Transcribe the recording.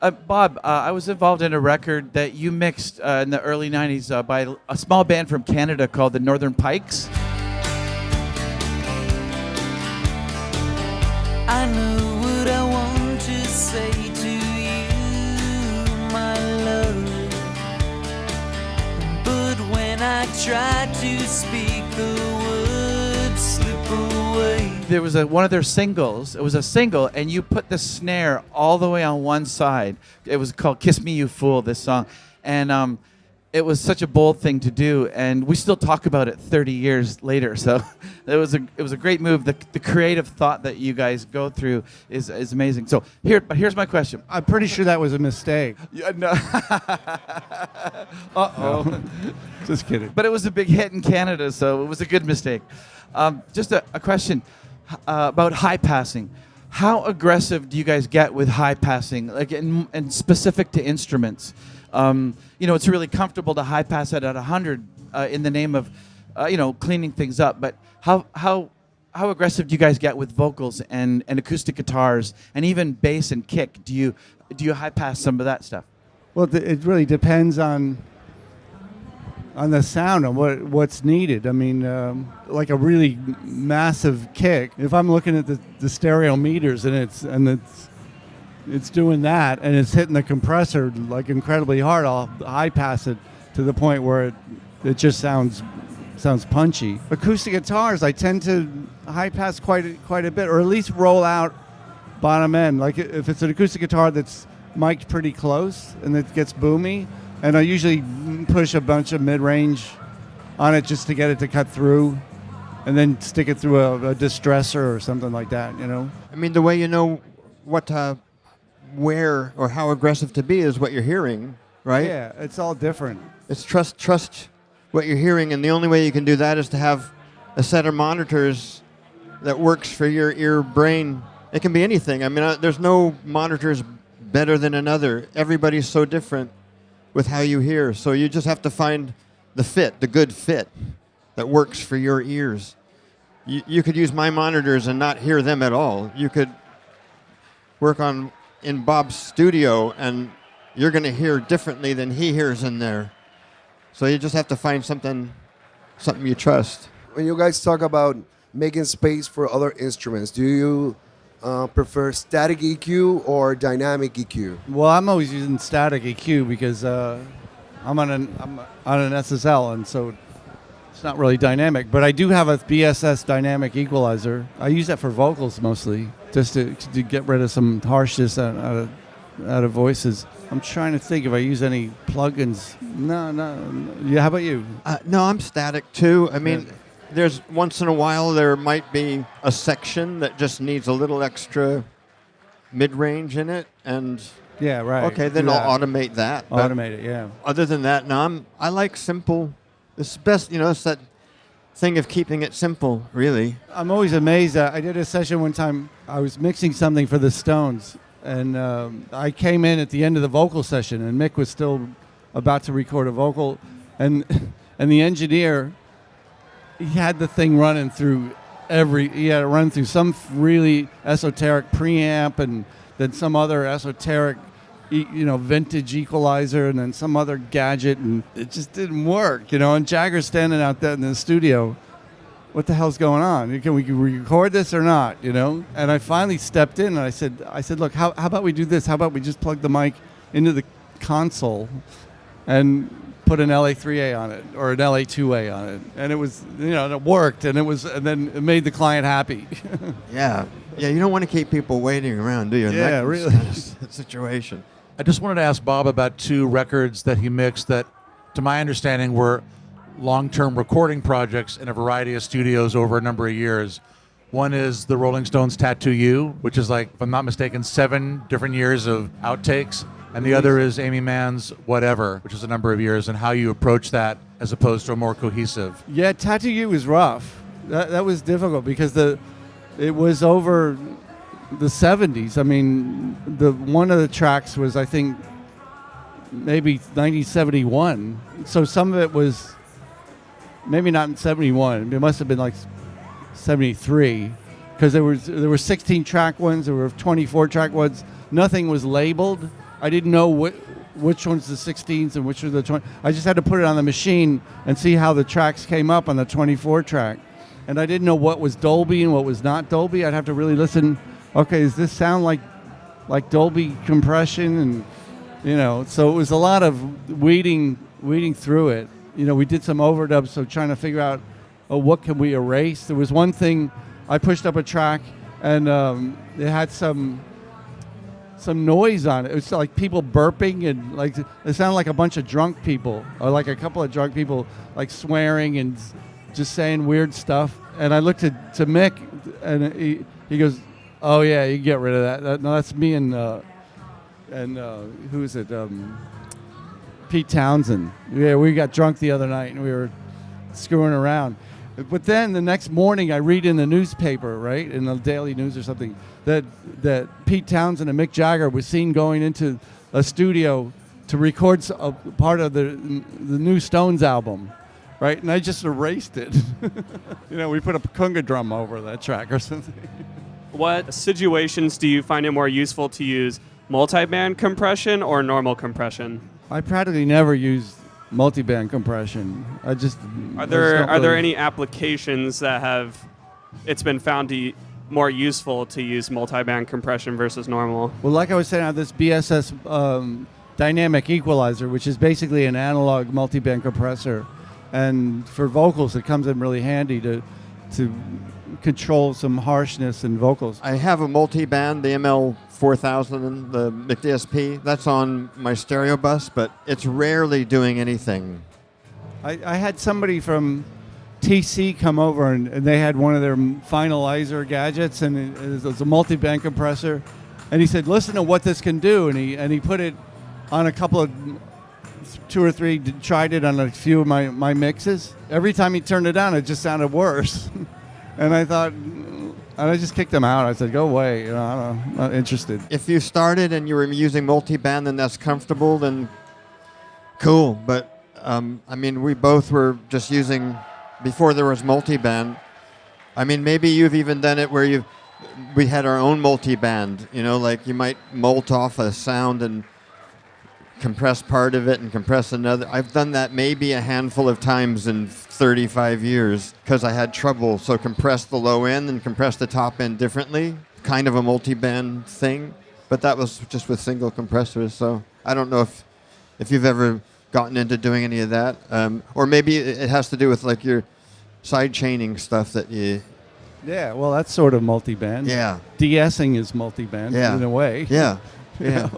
Bob, I was involved in a record that you mixed in the early 90s by a small band from Canada called the Northern Pikes. I know what I want to say to you, my love. But when I try to speak, the words slip away. There was one of their singles. It was a single, and you put the snare all the way on one side. It was called "Kiss Me, You Fool." This song, and it was such a bold thing to do, and we still talk about it 30 years later. So it was a great move. The creative thought that you guys go through is amazing. So here's my question. I'm pretty sure that was a mistake. Yeah, no. Uh-oh. Just kidding. But it was a big hit in Canada, so it was a good mistake. Just a question about high passing. How aggressive do you guys get with high passing, like and specific to instruments? It's really comfortable to high pass it at 100 in the name of, cleaning things up. But how aggressive do you guys get with vocals and acoustic guitars and even bass and kick? Do you high pass some of that stuff? Well, it really depends on the sound and what's needed. I mean, like a really massive kick. If I'm looking at the stereo meters and it's doing that and it's hitting the compressor like incredibly hard, I'll high pass it to the point where it just sounds punchy. Acoustic guitars, I tend to high pass quite a bit, or at least roll out bottom end. Like if it's an acoustic guitar that's mic'd pretty close and it gets boomy, and I usually push a bunch of mid-range on it just to get it to cut through, and then stick it through a distressor or something like that, I mean, the way you know what to where or how aggressive to be is what you're hearing, right? Yeah, it's all different. It's trust what you're hearing, and the only way you can do that is to have a set of monitors that works for your ear brain. It can be anything. I mean, there's no monitors better than another. Everybody's so different with how you hear. So you just have to find the good fit that works for your ears. You could use my monitors and not hear them at all. You could work in Bob's studio and you're going to hear differently than he hears in there. So you just have to find something you trust. When you guys talk about making space for other instruments, do you prefer static EQ or dynamic EQ? Well, I'm always using static EQ because I'm on an SSL, and so it's not really dynamic. But I do have a BSS dynamic equalizer. I use that for vocals mostly, just to get rid of some harshness out of voices. I'm trying to think if I use any plugins. No. Yeah, how about you? No, I'm static too. I mean, there's once in a while there might be a section that just needs a little extra mid-range in it, and yeah, right. Okay, then I'll automate that. Automate it, yeah. Other than that, no, I like simple. It's best, it's that thing of keeping it simple, really. I'm always amazed. I did a session one time. I was mixing something for the Stones, and I came in at the end of the vocal session, and Mick was still about to record a vocal, and the engineer, he had the thing running through he had it run through some really esoteric preamp, and then some other esoteric, vintage equalizer, and then some other gadget, and it just didn't work, And Jagger's standing out there in the studio. What the hell's going on? Can we record this or not? And I finally stepped in and I said, look, how about we do this? How about we just plug the mic into the console and put an LA3A on it or an LA2A on it, and it was, it worked, and then it made the client happy. Yeah, you don't want to keep people waiting around, do you? Yeah, really. Situation. I just wanted to ask Bob about two records that he mixed that, to my understanding, were long-term recording projects in a variety of studios over a number of years. One is the Rolling Stones' Tattoo You, which is like, if I'm not mistaken, 7 different years of outtakes. And the other is Amy Mann's Whatever, which is a number of years, and how you approach that as opposed to a more cohesive. Yeah, Tattoo You was rough. That was difficult because it was over the 70s. I mean, one of the tracks was, I think, maybe 1971. So some of it was maybe not in 71. It must have been like 73, because there were 16 track ones, there were 24 track ones. Nothing was labeled. I didn't know which one's the 16s and which are the 20. I just had to put it on the machine and see how the tracks came up on the 24 track. And I didn't know what was Dolby and what was not Dolby. I'd have to really listen. Okay, does this sound like Dolby compression? And so it was a lot of weeding through it. We did some overdubs, so trying to figure out, what can we erase? There was one thing, I pushed up a track and it had some noise on it. It was like people burping and like it sounded like a bunch of drunk people, or like a couple of drunk people like swearing and just saying weird stuff. And I looked to Mick and he goes, "Oh yeah, you can get rid of that. No, that's me and who is it? Pete Townsend. Yeah, we got drunk the other night and we were screwing around." But then the next morning I read in the newspaper, right, in the Daily News or something, that Pete Townsend and Mick Jagger was seen going into a studio to record a part of the new Stones album, right? And I just erased it. We put a conga drum over that track or something. What situations do you find it more useful to use multiband compression or normal compression? I practically never use multiband compression. Are there any applications that it's been found to more useful to use multiband compression versus normal? Well, like I was saying, I have this BSS dynamic equalizer, which is basically an analog multiband compressor, and for vocals it comes in really handy to control some harshness in vocals. I have a multi-band, the ML4000, the McDSP. That's on my stereo bus, but it's rarely doing anything. I had somebody from TC come over, and they had one of their finalizer gadgets, and it was a multi-band compressor. And he said, "Listen to what this can do." And he put it on a couple of 2 or 3, tried it on a few of my mixes. Every time he turned it down, it just sounded worse. And I thought, and I just kicked him out. I said, "Go away. I'm not interested." If you started and you were using multi-band and that's comfortable, then cool. But we both were just using, before there was multi-band. Maybe you've even done it where we had our own multi-band. Like you might mult off a sound and compress part of it and compress another. I've done that maybe a handful of times in 35 years because I had trouble. So compress the low end and compress the top end differently, kind of a multi-band thing. But that was just with single compressors. So I don't know if you've ever gotten into doing any of that. Or maybe it has to do with like your side chaining stuff that you... Yeah, well, that's sort of multi-band. Yeah. De-essing is multi-band in a way. Yeah. You know?